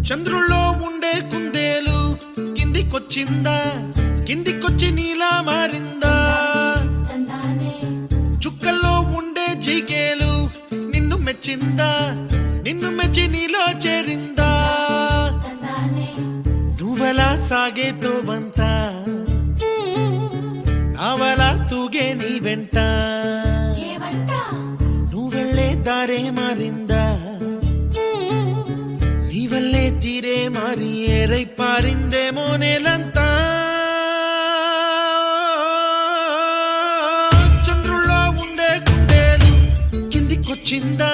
చంద్రుల్లో ఉండే కుందేలు కిందికొచ్చిందా, కిందికొచ్చి నీలా మారిందా? చుక్కల్లో ఉండే జీకేలు నిన్ను మెచ్చిందా, నిన్ను మెచ్చి నీలో చేరిందా? నువ్వలా సాగే తోవంతా నావలా తూగే నీ వెంట, నువ్వెళ్ళే దారే మారిందా, నీ వల్లే తీరే మారి ఏరై పారిందేమో నేలంతా. చంద్రుల్లో ఉండే కుందేలు కిందికొచ్చిందా,